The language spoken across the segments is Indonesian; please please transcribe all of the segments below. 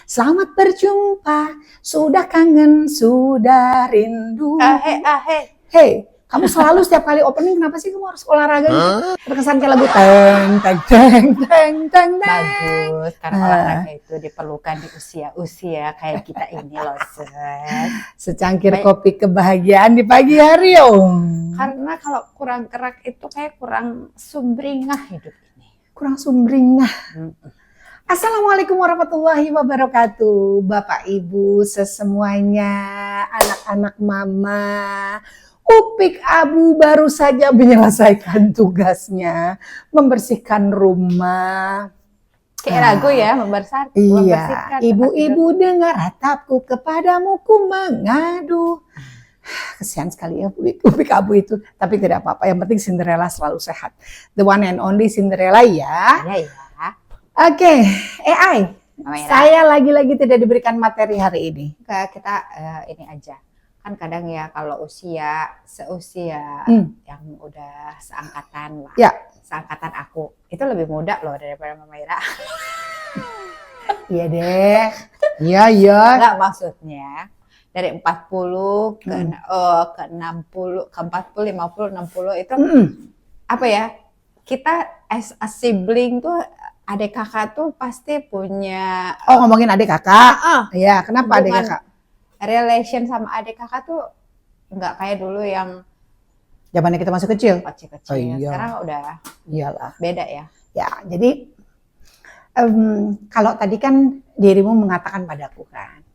Selamat berjumpa, sudah kangen, sudah rindu. Hey, kamu selalu setiap kali opening kenapa sih kamu harus olahraga gitu? Terkesan kayak lagu teng teng teng teng teng. Bagus, karena olahraga itu diperlukan di usia-usia kayak kita ini loh, Ses. Secangkir kopi kebahagiaan di pagi hari, Om. Karena kalau kurang gerak itu kayak kurang sumringah hidup ini. Kurang sumringah. Assalamualaikum warahmatullahi wabarakatuh. Bapak Ibu sesemuanya, anak-anak mama. Upik Abu baru saja menyelesaikan tugasnya, membersihkan rumah. Kayak lagu ya, membersihkan. Iya, ibu-ibu dengar ratapku kepadamu ku mengadu. Kesian sekali ya Upik Abu itu, tapi tidak apa-apa. Yang penting Cinderella selalu sehat. The one and only Cinderella ya. Iya. Oke, AI. Saya lagi-lagi tidak diberikan materi hari ini. Kita ini aja. Kan kadang ya kalau seusia yang udah seangkatan lah. Ya. Seangkatan aku. Itu lebih muda loh daripada Mama Ira. Iya deh. Iya. Enggak, maksudnya dari 40 ke 60, ke 40, 50, 60 itu apa ya? Kita as a sibling tuh, adik kakak tuh pasti punya. Oh, ngomongin adik kakak? Iya, kenapa adik kakak? Relation sama adik kakak tuh nggak kayak dulu yang zamannya kita masih kecil. Kecil-kecil. Oh, iya. Sekarang udah Iyalah. beda ya. Ya, jadi kalau tadi kan dirimu mengatakan padaku kan.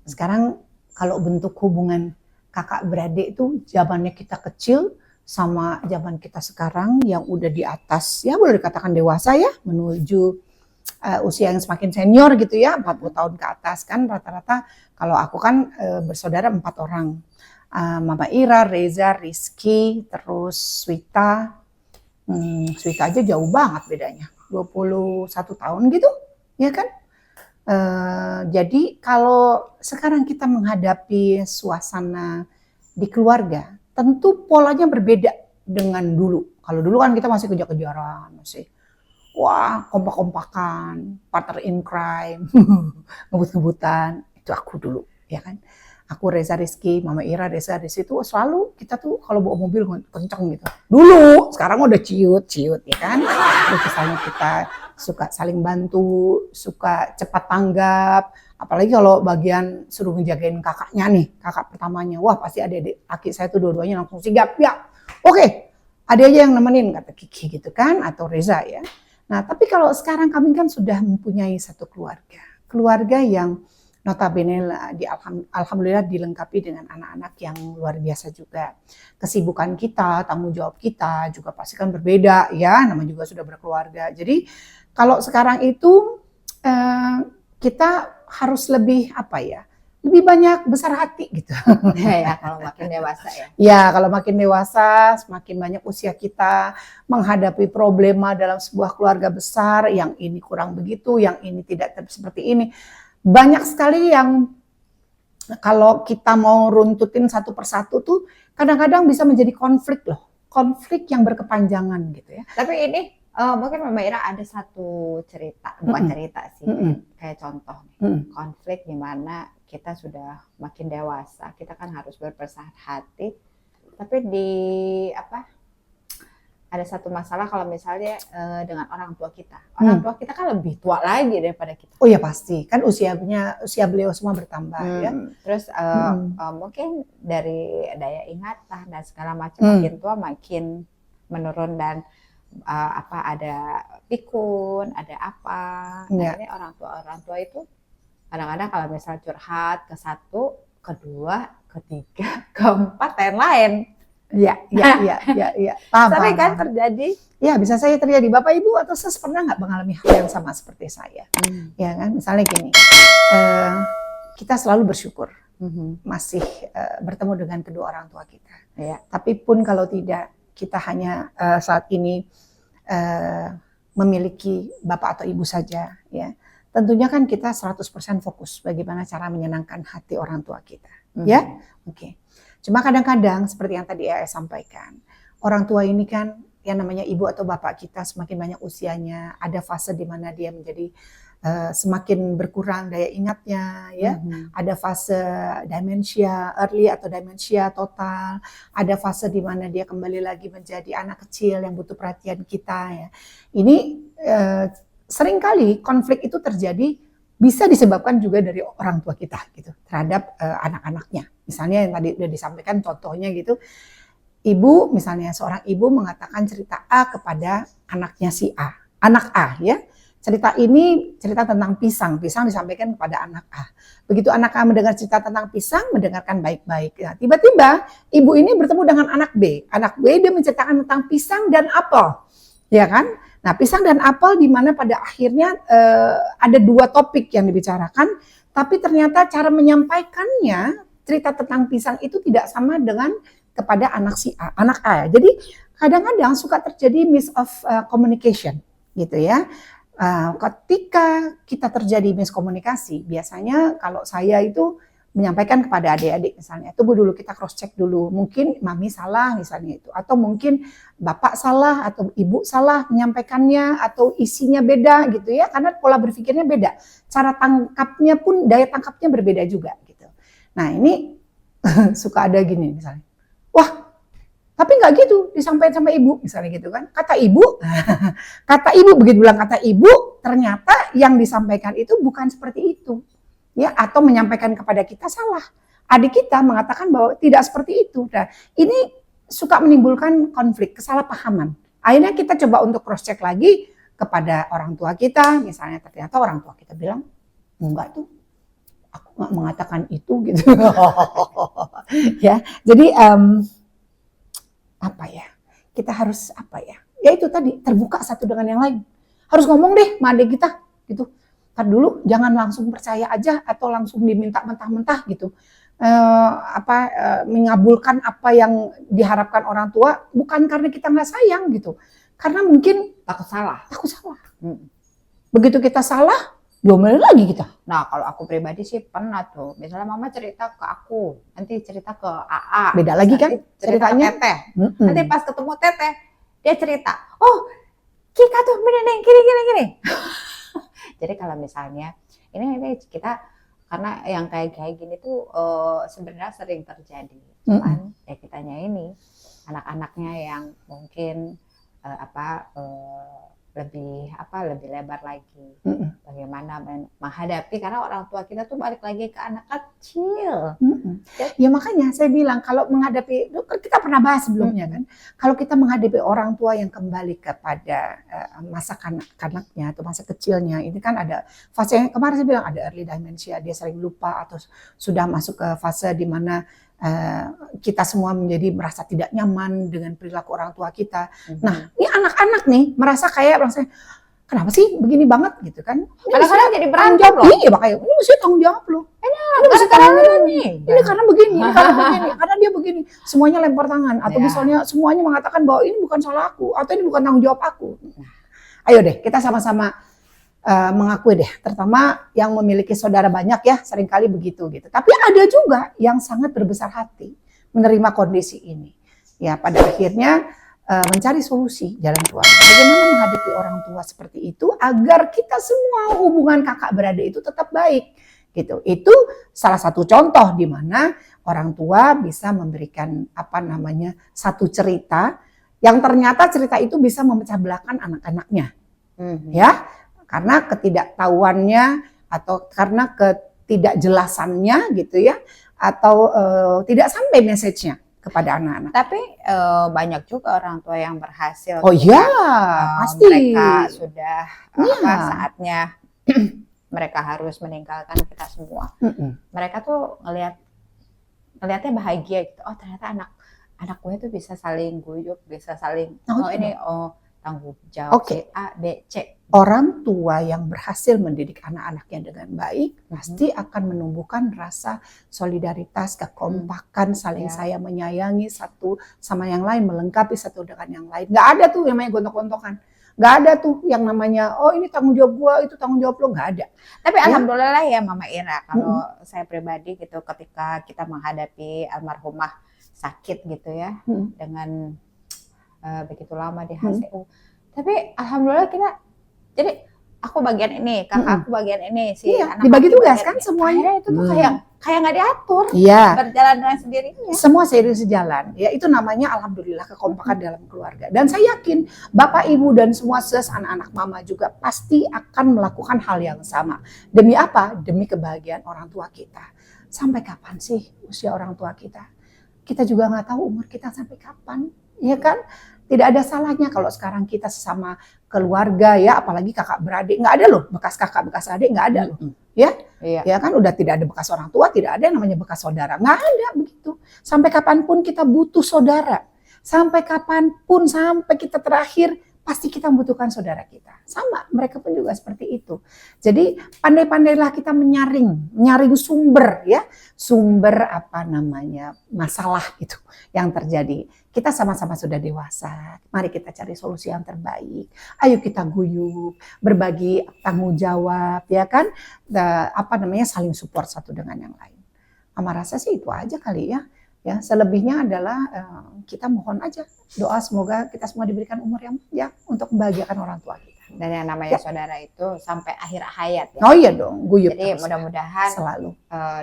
Sekarang kalau bentuk hubungan kakak beradik itu zamannya kita kecil sama zaman kita sekarang yang udah di atas, ya boleh dikatakan dewasa ya, menuju usia yang semakin senior gitu ya, 40 tahun ke atas kan rata-rata. Kalau aku kan bersaudara 4 orang, Mama Ira, Reza, Rizky, terus Swita. Swita aja jauh banget bedanya, 21 tahun gitu, ya kan? Jadi kalau sekarang kita menghadapi suasana di keluarga, tentu polanya berbeda dengan dulu. Kalau dulu kan kita masih kejar-kejaran, masih wah kompak-kompakan, partner in crime, ngebut-ngebutan. Itu aku dulu, ya kan. Aku Reza Rizky, Mama Ira, Reza Rizky itu selalu kita tuh kalau bawa mobil kenceng gitu. Dulu, sekarang udah ciut, ya kan. Terus misalnya kita suka saling bantu, suka cepat tanggap. Apalagi kalau bagian suruh ngejagain kakaknya nih, kakak pertamanya. Wah pasti adik-adik laki saya tuh dua-duanya langsung sigap. Ya, oke, ada aja yang nemenin, kata Kiki gitu kan, atau Reza ya. Nah tapi kalau sekarang kami kan sudah mempunyai satu keluarga. Keluarga yang notabene alhamdulillah dilengkapi dengan anak-anak yang luar biasa juga. Kesibukan kita, tanggung jawab kita juga pasti kan berbeda ya, namanya juga sudah berkeluarga. Jadi kalau sekarang itu kita harus lebih lebih banyak besar hati gitu. Ya kalau makin dewasa ya. Ya kalau makin dewasa, semakin banyak usia kita menghadapi problema dalam sebuah keluarga besar, yang ini kurang begitu, yang ini tidak seperti ini. Banyak sekali yang kalau kita mau runtutin satu persatu tuh kadang-kadang bisa menjadi konflik loh. Konflik yang berkepanjangan gitu ya. Tapi ini mungkin Mama Ira ada satu cerita, bukan cerita sih, kayak contoh nih, konflik di mana kita sudah makin dewasa, kita kan harus berbesar hati, tapi ada satu masalah kalau misalnya dengan orang tua kita kan lebih tua lagi daripada kita. Oh ya pasti, kan usia beliau semua bertambah ya. Terus mungkin dari daya ingatan dan segala macam makin tua makin menurun dan ada pikun, ada apa. Nah, ini orang tua itu kadang-kadang kalau misalnya curhat ke satu, kedua, ketiga, keempat, lain-lain. Ya. Tapi kan terjadi. Ya bisa saja terjadi. Bapak Ibu atau Ses pernah nggak mengalami hal yang sama seperti saya? Ya kan, misalnya gini, kita selalu bersyukur masih bertemu dengan kedua orang tua kita. Ya. Tapi pun kalau tidak, kita hanya saat ini memiliki bapak atau ibu saja, ya. Tentunya kan kita 100% fokus bagaimana cara menyenangkan hati orang tua kita, ya. Oke. Cuma kadang-kadang seperti yang tadi saya sampaikan, orang tua ini kan yang namanya ibu atau bapak kita semakin banyak usianya, ada fase di mana dia menjadi semakin berkurang daya ingatnya, ya. Mhm. Ada fase demensia early atau demensia total, ada fase di mana dia kembali lagi menjadi anak kecil yang butuh perhatian kita, ya. Ini seringkali konflik itu terjadi bisa disebabkan juga dari orang tua kita gitu terhadap anak-anaknya. Misalnya yang tadi udah disampaikan contohnya gitu, ibu misalnya seorang ibu mengatakan cerita A kepada anaknya si A, anak A ya. Cerita ini cerita tentang pisang disampaikan kepada anak A. Begitu anak A mendengar cerita tentang pisang, mendengarkan baik-baik. Nah, tiba-tiba ibu ini bertemu dengan anak B. Anak B dia menceritakan tentang pisang dan apel, ya kan? Nah, pisang dan apel di mana pada akhirnya ada dua topik yang dibicarakan, tapi ternyata cara menyampaikannya cerita tentang pisang itu tidak sama dengan kepada anak si A, anak A. Jadi kadang-kadang suka terjadi miss of communication, gitu ya. Ketika kita terjadi miskomunikasi, biasanya kalau saya itu menyampaikan kepada adik-adik misalnya, tunggu dulu kita cross check dulu, mungkin mami salah misalnya itu, atau mungkin bapak salah atau ibu salah menyampaikannya atau isinya beda gitu ya, karena pola berpikirnya beda, cara tangkapnya pun daya tangkapnya berbeda juga gitu. Nah ini suka ada gini misalnya, wah tapi nggak gitu disampaikan sama ibu misalnya gitu kan, kata ibu begitu bilang kata ibu, ternyata yang disampaikan itu bukan seperti itu. Ya, atau menyampaikan kepada kita salah. Adik kita mengatakan bahwa tidak seperti itu. Nah, ini suka menimbulkan konflik, kesalahpahaman. Akhirnya kita coba untuk cross check lagi kepada orang tua kita, misalnya ternyata orang tua kita bilang, enggak tuh, aku nggak mengatakan itu gitu. Ya, jadi apa ya? Kita harus apa ya? Ya itu tadi terbuka satu dengan yang lain. Harus ngomong deh sama adik kita gitu. Ntar dulu jangan langsung percaya aja atau langsung diminta mentah-mentah gitu. Mengabulkan apa yang diharapkan orang tua bukan karena kita nggak sayang gitu. Karena mungkin Takut salah. Begitu kita salah, diomelin lagi kita. Nah kalau aku pribadi sih pernah tuh, misalnya mama cerita ke aku, nanti cerita ke AA. Beda lagi kan ceritanya ke Teteh. Nanti pas ketemu Teteh, dia cerita, oh Kika tuh gini. Jadi kalau misalnya ini kita karena yang kayak gini tuh sebenarnya sering terjadi. Cuman ya kitanya ini anak-anaknya yang mungkin lebih lebar lagi. Bagaimana menghadapi karena orang tua kita tuh balik lagi ke anak kecil. Ya makanya saya bilang kalau menghadapi, kita pernah bahas sebelumnya kan, kalau kita menghadapi orang tua yang kembali kepada masa kanak-kanaknya atau masa kecilnya, ini kan ada fase yang kemarin saya bilang ada early dementia, dia sering lupa atau sudah masuk ke fase di mana kita semua menjadi merasa tidak nyaman dengan perilaku orang tua kita. Nah, ini anak-anak nih merasa kayak kenapa sih begini banget gitu kan? Kadang-kadang jadi berantem loh. Iya makanya ini mesti tanggung jawab loh. Ini mesti tanggung jawab nih. Ini karena begini, karena dia begini. Semuanya lempar tangan atau misalnya semuanya mengatakan bahwa ini bukan salah aku atau ini bukan tanggung jawab aku. Ayo deh kita sama-sama mengakui deh, terutama yang memiliki saudara banyak ya, seringkali begitu gitu. Tapi ada juga yang sangat berbesar hati menerima kondisi ini. Ya pada akhirnya mencari solusi jalan keluar. Bagaimana menghadapi orang tua seperti itu agar kita semua hubungan kakak beradik itu tetap baik gitu. Itu salah satu contoh di mana orang tua bisa memberikan satu cerita yang ternyata cerita itu bisa memecah belahkan anak-anaknya. Ya. Karena ketidaktahuannya atau karena ketidakjelasannya gitu ya, atau tidak sampai message-nya kepada anak-anak. Tapi banyak juga orang tua yang berhasil. Oh iya, pasti. Mereka sudah saatnya mereka harus meninggalkan kita semua. Mereka tuh ngelihatnya bahagia gitu. Oh ternyata anak gue tuh bisa saling guyup, bisa saling tanggung jawab A, B, C. Orang tua yang berhasil mendidik anak-anaknya dengan baik pasti akan menumbuhkan rasa solidaritas, kekompakan, saling sayang menyayangi satu sama yang lain, melengkapi satu dengan yang lain. Gak ada tuh yang namanya gontok-gontokan. Gak ada tuh yang namanya, oh ini tanggung jawab gua, itu tanggung jawab lo, gak ada. Tapi alhamdulillah ya Mama Ira, kalau saya pribadi gitu ketika kita menghadapi almarhumah sakit gitu ya, dengan begitu lama di HCU. Tapi alhamdulillah kita, jadi aku bagian ini, kakakku bagian ini, si Iya, anak dibagi aku tugas bagian kan ini. semuanya. Akhirnya itu tuh kayak nggak diatur, Iya. berjalan dengan sendirinya. Semua seiring sejalan. Ya itu namanya alhamdulillah kekompakan dalam keluarga. Dan saya yakin Bapak Ibu dan semua anak-anak mama juga pasti akan melakukan hal yang sama. Demi apa? Demi kebahagiaan orang tua kita. Sampai kapan sih usia orang tua kita? Kita juga nggak tahu umur kita sampai kapan, ya kan? Tidak ada salahnya kalau sekarang kita sesama keluarga ya, apalagi kakak beradik, nggak ada loh bekas kakak bekas adik, nggak ada loh, ya, ya kan udah tidak ada bekas orang tua, tidak ada yang namanya bekas saudara, nggak ada begitu. Sampai kapanpun kita butuh saudara, sampai kapanpun sampai kita terakhir pasti kita membutuhkan saudara kita. Sama, mereka pun juga seperti itu. Jadi pandai-pandailah kita menyaring sumber ya, sumber apa namanya masalah itu yang terjadi. Kita sama-sama sudah dewasa, mari kita cari solusi yang terbaik. Ayo kita guyup, berbagi tanggung jawab, ya kan? Apa namanya saling support satu dengan yang lain. Mama rasa sih itu aja kali ya. Ya, selebihnya adalah kita mohon aja doa semoga kita semua diberikan umur yang panjang untuk membahagiakan orang tua kita. Dan yang namanya saudara itu sampai akhir hayat ya. Oh iya dong, guyup. Jadi mudah-mudahan selalu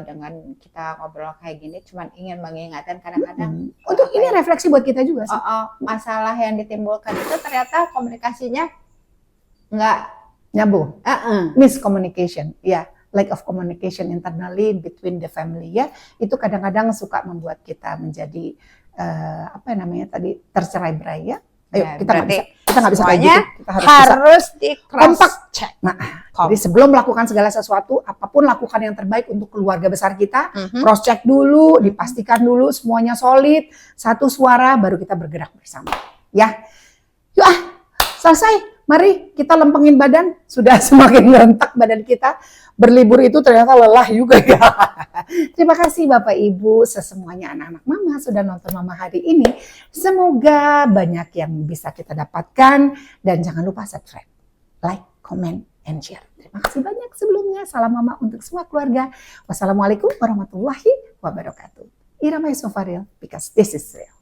dengan kita ngobrol kayak gini cuman ingin mengingatkan kadang-kadang untuk ini refleksi buat kita juga sih. Masalah yang ditimbulkan itu ternyata komunikasinya nggak nyambung. Miscommunication, ya. Lack of communication internally between the family ya, itu kadang-kadang suka membuat kita menjadi apa namanya tadi tercerai-berai ya. Ayo ya, kita nggak bisa kayak gitu. Kita harus di cross check. Nah, jadi sebelum melakukan segala sesuatu, apapun lakukan yang terbaik untuk keluarga besar kita. Cross check dulu, dipastikan dulu semuanya solid, satu suara, baru kita bergerak bersama. Ya, yuk selesai. Mari kita lempengin badan, sudah semakin ngerentak badan kita. Berlibur itu ternyata lelah juga ya. Terima kasih Bapak Ibu, sesemuanya anak-anak mama sudah nonton mama hari ini. Semoga banyak yang bisa kita dapatkan. Dan jangan lupa subscribe, like, comment, and share. Terima kasih banyak sebelumnya. Salam mama untuk semua keluarga. Wassalamualaikum warahmatullahi wabarakatuh. Irama Yusofaril, because this is real.